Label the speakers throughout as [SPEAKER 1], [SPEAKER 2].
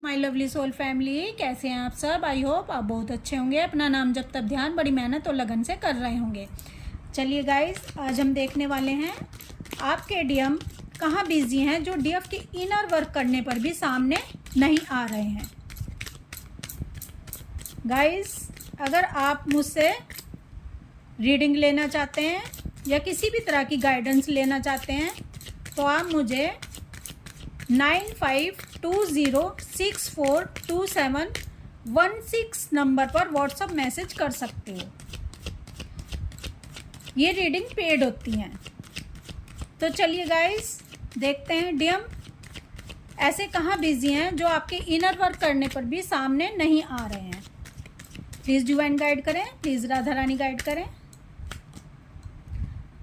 [SPEAKER 1] My lovely soul family, कैसे हैं आप सब। आई होप आप बहुत अच्छे होंगे। अपना नाम जब तक ध्यान बड़ी मेहनत और लगन से कर रहे होंगे। चलिए गाइस, आज हम देखने वाले हैं आपके डीएम कहाँ बिजी हैं जो डीएफ के इनर वर्क करने पर भी सामने नहीं आ रहे हैं। गाइस, अगर आप मुझसे रीडिंग लेना चाहते हैं या किसी भी तरह की गाइडेंस लेना चाहते हैं तो आप मुझे 9520642716 नंबर पर व्हाट्सएप मैसेज कर सकते हो। ये रीडिंग पेड होती हैं। तो चलिए गाइस, देखते हैं डीएम ऐसे कहाँ बिजी हैं जो आपके इनर वर्क करने पर भी सामने नहीं आ रहे हैं। प्लीज़ डिवाइन गाइड करें, प्लीज़ राधा रानी गाइड करें।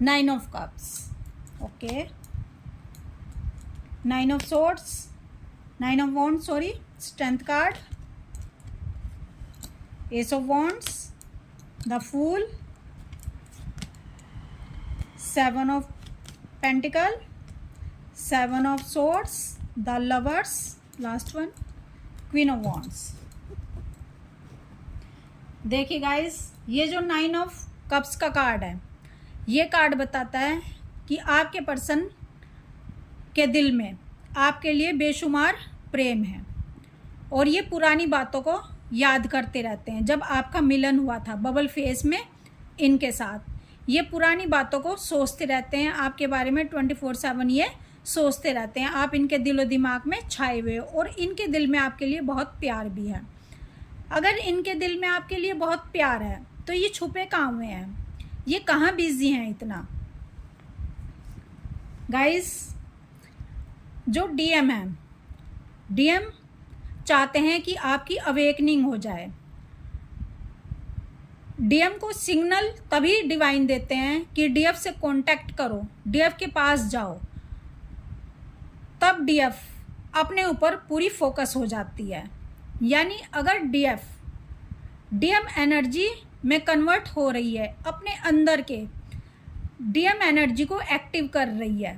[SPEAKER 1] 9 of cups, okay. 9 of swords, 9 of wands, sorry, strength card, ace of wands, the fool, 7 of pentacle, 7 of swords, the lovers, last one, queen of wands। देखिए guys, ये जो 9 of cups का card है, ये card बताता है कि आपके पर्सन के दिल में आपके लिए बेशुमार प्रेम है और ये पुरानी बातों को याद करते रहते हैं। जब आपका मिलन हुआ था बबल फेस में इनके साथ, ये पुरानी बातों को सोचते रहते हैं आपके बारे में 24/7। ये सोचते रहते हैं, आप इनके दिलो दिमाग में छाए हुए हो और इनके दिल में आपके लिए बहुत प्यार भी है। अगर इनके दिल में आपके लिए बहुत प्यार है तो ये छुपे कहाँ हुए हैं, ये कहाँ बिजी हैं इतना। गाइस, जो डीएम है, डीएम चाहते हैं कि आपकी अवेकनिंग हो जाए। डीएम को सिग्नल तभी डिवाइन देते हैं कि डीएफ से कांटेक्ट करो, डीएफ के पास जाओ, तब डीएफ अपने ऊपर पूरी फोकस हो जाती है। यानी अगर डीएम एनर्जी में कन्वर्ट हो रही है, अपने अंदर के डीएम एनर्जी को एक्टिव कर रही है,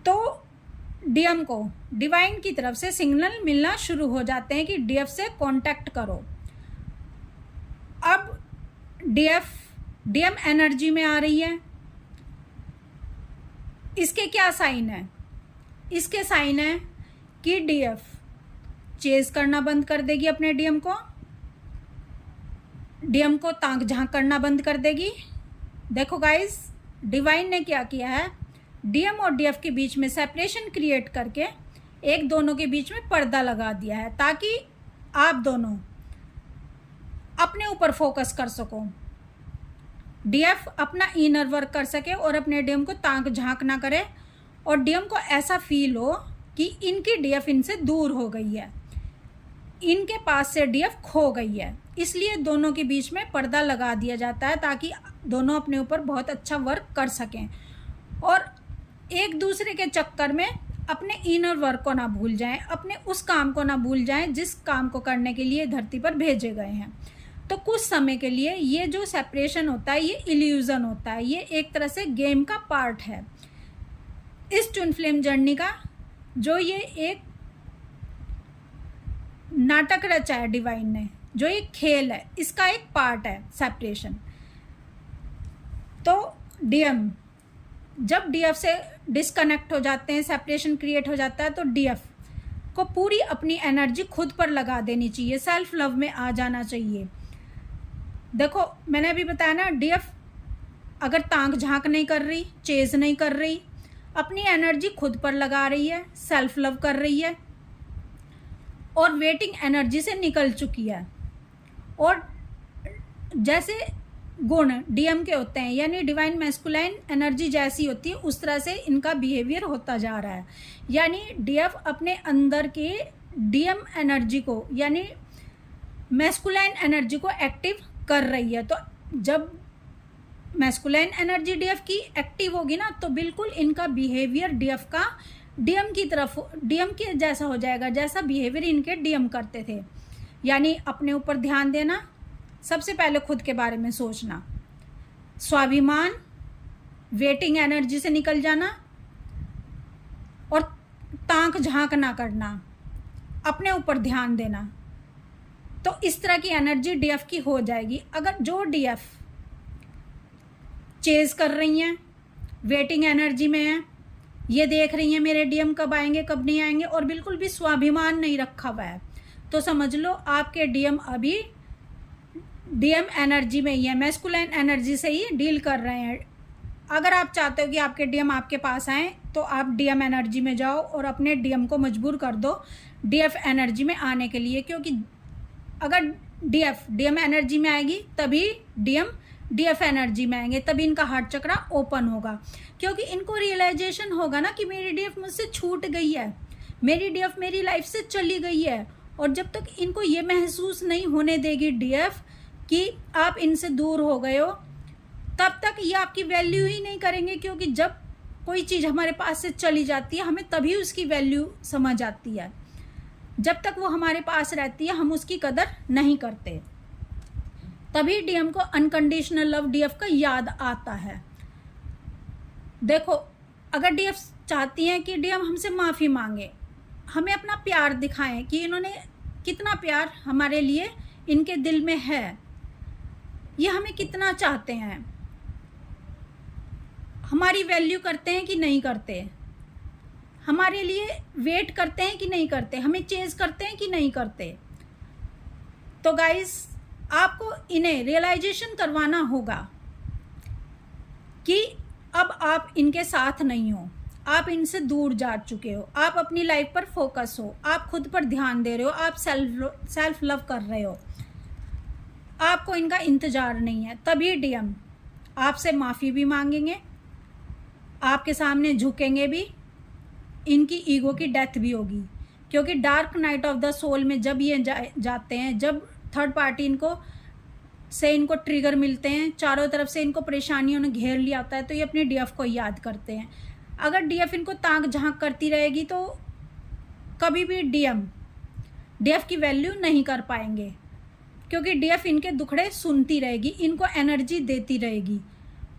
[SPEAKER 1] तो डीएम को डिवाइन की तरफ से सिग्नल मिलना शुरू हो जाते हैं कि डीएफ से कांटेक्ट करो। अब डीएम एनर्जी में आ रही है। इसके क्या साइन है? इसके साइन है कि डीएफ चेज करना बंद कर देगी अपने डीएम को ताक झांक करना बंद कर देगी। देखो गाइस, डिवाइन ने क्या किया है, डीएम और डीएफ के बीच में सेपरेशन क्रिएट करके एक दोनों के बीच में पर्दा लगा दिया है ताकि आप दोनों अपने ऊपर फोकस कर सको, डीएफ अपना इनर वर्क कर सके और अपने डीएम को ताक झांक ना करे और डीएम को ऐसा फील हो कि इनकी डीएफ इनसे दूर हो गई है, इनके पास से डीएफ खो गई है। इसलिए दोनों के बीच में पर्दा लगा दिया जाता है ताकि दोनों अपने ऊपर बहुत अच्छा वर्क कर सकें और एक दूसरे के चक्कर में अपने इनर वर्क को ना भूल जाएं, अपने उस काम को ना भूल जाएं जिस काम को करने के लिए धरती पर भेजे गए हैं। तो कुछ समय के लिए ये जो सेपरेशन होता है, ये इल्यूजन होता है, ये एक तरह से गेम का पार्ट है इस ट्विन फ्लेम जर्नी का, जो ये एक नाटक रचा है डिवाइन ने, जो एक खेल है, इसका एक पार्ट है सेपरेशन। तो डीएम जब डीएफ से डिस्कनेक्ट हो जाते हैं, सेपरेशन क्रिएट हो जाता है, तो डीएफ को पूरी अपनी एनर्जी खुद पर लगा देनी चाहिए, सेल्फ लव में आ जाना चाहिए। देखो, मैंने अभी बताया ना, डीएफ अगर ताक झांक नहीं कर रही, चेज नहीं कर रही, अपनी एनर्जी खुद पर लगा रही है, सेल्फ लव कर रही है और वेटिंग एनर्जी से निकल चुकी है। और जैसे गुण डीएम के होते हैं, यानी डिवाइन मैस्कुलाइन एनर्जी जैसी होती है, उस तरह से इनका बिहेवियर होता जा रहा है। यानी डीएफ अपने अंदर के डीएम एनर्जी को, यानी मैस्कुलाइन एनर्जी को एक्टिव कर रही है। तो जब मैस्कुलाइन एनर्जी डीएफ की एक्टिव होगी ना, तो बिल्कुल इनका बिहेवियर डीएफ का डीएम की तरफ, डीएम के जैसा हो जाएगा जैसा बिहेवियर इनके डीएम करते थे। यानी अपने ऊपर ध्यान देना, सबसे पहले खुद के बारे में सोचना, स्वाभिमान, वेटिंग एनर्जी से निकल जाना और ताक झांक ना करना, अपने ऊपर ध्यान देना। तो इस तरह की एनर्जी डीएफ की हो जाएगी। अगर जो डीएफ चेज कर रही हैं, वेटिंग एनर्जी में है, ये देख रही हैं मेरे डीएम कब आएंगे कब नहीं आएंगे, और बिल्कुल भी स्वाभिमान नहीं रखा हुआ है, तो समझ लो आपके डीएम अभी डीएम एनर्जी में ही है, मैस्कुलाइन एनर्जी से ही डील कर रहे हैं। अगर आप चाहते हो कि आपके डीएम आपके पास आएँ तो आप डीएम एनर्जी में जाओ और अपने डीएम को मजबूर कर दो डीएफ एनर्जी में आने के लिए, क्योंकि अगर डीएम एनर्जी में आएगी तभी डीएम डीएफ एनर्जी में आएंगे, तभी इनका हार्ट चक्रा ओपन होगा, क्योंकि इनको रियलाइजेशन होगा ना कि मेरी डीएफ मुझसे छूट गई है, मेरी डीएफ मेरी लाइफ से चली गई है। और जब तक इनको ये महसूस नहीं होने देगी डीएफ कि आप इनसे दूर हो गए हो, तब तक ये आपकी वैल्यू ही नहीं करेंगे, क्योंकि जब कोई चीज़ हमारे पास से चली जाती है हमें तभी उसकी वैल्यू समझ आती है। जब तक वो हमारे पास रहती है हम उसकी कदर नहीं करते, तभी डीएम को अनकंडीशनल लव डीएफ का याद आता है। देखो, अगर डीएफ चाहती हैं कि डीएम हमसे माफ़ी मांगे, हमें अपना प्यार दिखाएं कि इन्होंने कितना प्यार हमारे लिए इनके दिल में है, ये हमें कितना चाहते हैं, हमारी वैल्यू करते हैं कि नहीं करते, हमारे लिए वेट करते हैं कि नहीं करते, हमें चेज करते हैं कि नहीं करते। तो गाइस, आपको इन्हें रियलाइजेशन करवाना होगा कि अब आप इनके साथ नहीं हो, आप इनसे दूर जा चुके हो, आप अपनी लाइफ पर फोकस हो, आप खुद पर ध्यान दे रहे हो, आप सेल्फ लव कर रहे हो, आपको इनका इंतज़ार नहीं है। तभी डीएम आपसे माफ़ी भी मांगेंगे, आपके सामने झुकेंगे भी, इनकी ईगो की डेथ भी होगी, क्योंकि dark night of the soul में जब ये जाते हैं, जब थर्ड पार्टी इनको ट्रिगर मिलते हैं, चारों तरफ से इनको परेशानियों ने घेर लिया होता है, तो ये अपनी डीएफ को याद करते हैं। अगर डीएफ इनको ताक झांक करती रहेगी तो कभी भी डीएफ की वैल्यू नहीं कर पाएंगे, क्योंकि डीएफ इनके दुखड़े सुनती रहेगी, इनको एनर्जी देती रहेगी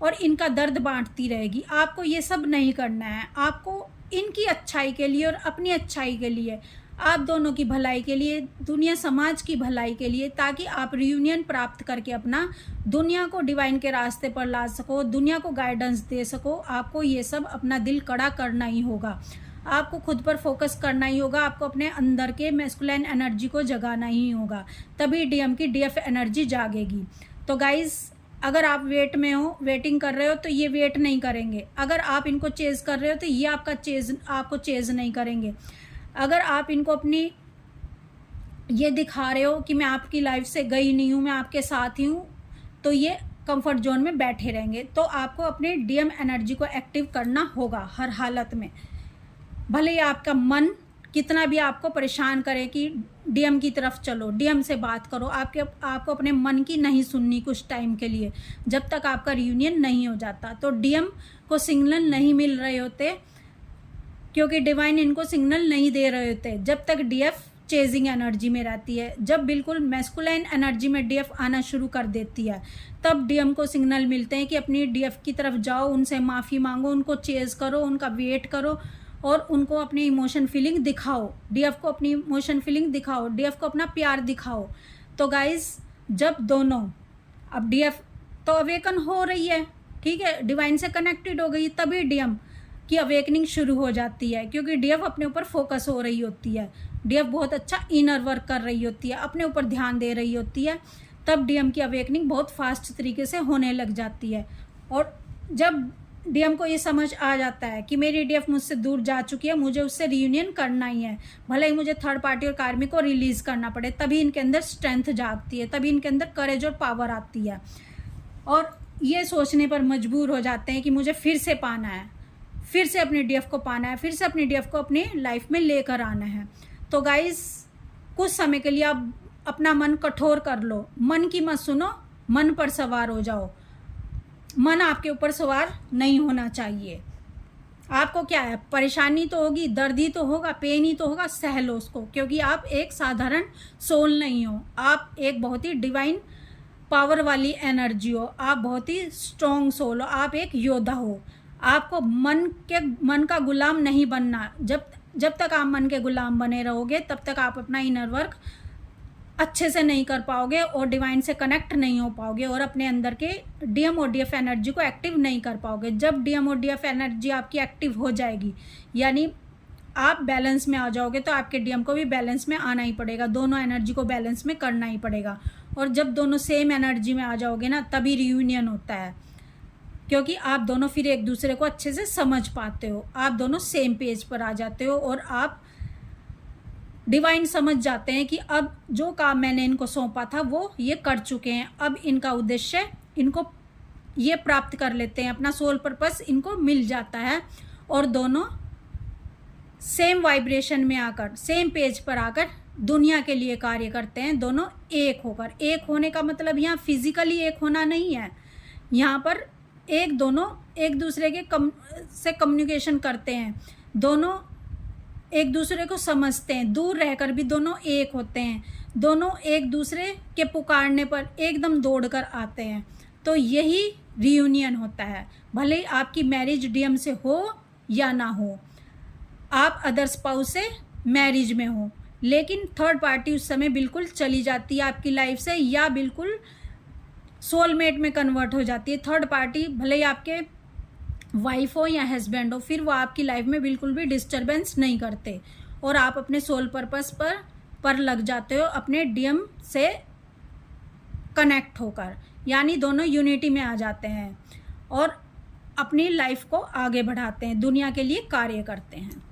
[SPEAKER 1] और इनका दर्द बांटती रहेगी। आपको ये सब नहीं करना है, आपको इनकी अच्छाई के लिए और अपनी अच्छाई के लिए, आप दोनों की भलाई के लिए, दुनिया समाज की भलाई के लिए, ताकि आप रियूनियन प्राप्त करके अपना दुनिया को डिवाइन के रास्ते पर ला सको, दुनिया को गाइडेंस दे सको, आपको ये सब अपना दिल कड़ा करना ही होगा, आपको खुद पर फोकस करना ही होगा, आपको अपने अंदर के मैस्कुलाइन एनर्जी को जगाना ही होगा, तभी डीएम की डीएफ एनर्जी जागेगी। तो गाइज, अगर आप वेटिंग कर रहे हो तो ये वेट नहीं करेंगे, अगर आप इनको चेज कर रहे हो तो ये आपको चेज नहीं करेंगे, अगर आप इनको अपनी ये दिखा रहे हो कि मैं आपकी लाइफ से गई नहीं हूँ, मैं आपके साथ ही हूँ, तो ये कंफर्ट जोन में बैठे रहेंगे। तो आपको अपने डीएम एनर्जी को एक्टिव करना होगा हर हालत में, भले ही आपका मन कितना भी आपको परेशान करे कि डीएम की तरफ चलो, डीएम से बात करो, आपको अपने मन की नहीं सुननी कुछ टाइम के लिए, जब तक आपका रियूनियन नहीं हो जाता। तो डीएम को सिग्नल नहीं मिल रहे होते, क्योंकि डिवाइन इनको सिग्नल नहीं दे रहे होते जब तक डीएफ चेजिंग एनर्जी में रहती है। जब बिल्कुल मैस्कुलाइन एनर्जी में डीएफ आना शुरू कर देती है, तब डीएम को सिग्नल मिलते हैं कि अपनी डीएफ की तरफ जाओ, उनसे माफ़ी मांगो, उनको चेज करो, उनका वेट करो और उनको अपनी इमोशन फीलिंग दिखाओ, डीएफ को अपनी इमोशन फीलिंग दिखाओ, डीएफ को अपना प्यार दिखाओ। तो गाइज, जब दोनों, अब डीएफ तो अवेकन हो रही है, ठीक है, डिवाइन से कनेक्टेड हो गई, तभी डीएम की अवेकनिंग शुरू हो जाती है, क्योंकि डीएफ अपने ऊपर फोकस हो रही होती है, डीएफ बहुत अच्छा इनर वर्क कर रही होती है, अपने ऊपर ध्यान दे रही होती है, तब डीएम की अवेकनिंग बहुत फास्ट तरीके से होने लग जाती है। और जब डीएम को ये समझ आ जाता है कि मेरी डीएफ मुझसे दूर जा चुकी है, मुझे उससे रियूनियन करना ही है, भले ही मुझे थर्ड पार्टी और कार्मिक को रिलीज़ करना पड़े, तभी इनके अंदर स्ट्रेंथ जागती है, तभी इनके अंदर करेज और पावर आती है, और ये सोचने पर मजबूर हो जाते हैं कि मुझे फिर से पाना है, फिर से अपने डीएफ को पाना है, फिर से अपनी डीएफ को अपनी लाइफ में लेकर आना है। तो गाइस, कुछ समय के लिए आप अपना मन कठोर कर लो, मन की मत सुनो, मन पर सवार हो जाओ। मन आपके ऊपर सवार नहीं होना चाहिए। आपको क्या है, परेशानी तो होगी, दर्द ही तो होगा, पेन ही तो होगा, सह लो उसको, क्योंकि आप एक साधारण सोल नहीं हो, आप एक बहुत ही डिवाइन पावर वाली एनर्जी हो, आप बहुत ही स्ट्रॉन्ग सोल हो, आप एक योद्धा हो। आपको मन का गुलाम नहीं बनना। जब जब तक आप मन के गुलाम बने रहोगे तब तक आप अपना इनर वर्क अच्छे से नहीं कर पाओगे और डिवाइन से कनेक्ट नहीं हो पाओगे और अपने अंदर के डीएम और डीएफ एनर्जी को एक्टिव नहीं कर पाओगे। जब डीएम और डीएफ एनर्जी आपकी एक्टिव हो जाएगी, यानी आप बैलेंस में आ जाओगे, तो आपके डीएम को भी बैलेंस में आना ही पड़ेगा, दोनों एनर्जी को बैलेंस में करना ही पड़ेगा। और जब दोनों सेम एनर्जी में आ जाओगे ना, तभी रियूनियन होता है, क्योंकि आप दोनों फिर एक दूसरे को अच्छे से समझ पाते हो, आप दोनों सेम पेज पर आ जाते हो और आप डिवाइन समझ जाते हैं कि अब जो काम मैंने इनको सौंपा था वो ये कर चुके हैं, अब इनका उद्देश्य इनको ये प्राप्त कर लेते हैं, अपना सोल पर्पस इनको मिल जाता है और दोनों सेम वाइब्रेशन में आकर, सेम पेज पर आकर दुनिया के लिए कार्य करते हैं, दोनों एक होकर। एक होने का मतलब यहाँ फिजिकली एक होना नहीं है, यहाँ पर दोनों एक दूसरे के से कम्युनिकेशन करते हैं, दोनों एक दूसरे को समझते हैं, दूर रहकर भी दोनों एक होते हैं, दोनों एक दूसरे के पुकारने पर एकदम दौड़कर आते हैं। तो यही रियूनियन होता है, भले ही आपकी मैरिज डीएम से हो या ना हो, आप अदर स्पाउस से मैरिज में हो, लेकिन थर्ड पार्टी उस समय बिल्कुल चली जाती है आपकी लाइफ से या बिल्कुल सोलमेट में कन्वर्ट हो जाती है। थर्ड पार्टी भले ही आपके वाइफ हो या हस्बैंड हो, फिर वो आपकी लाइफ में बिल्कुल भी डिस्टर्बेंस नहीं करते और आप अपने सोल पर्पस पर लग जाते हो, अपने डीएम से कनेक्ट होकर, यानी दोनों यूनिटी में आ जाते हैं और अपनी लाइफ को आगे बढ़ाते हैं, दुनिया के लिए कार्य करते हैं।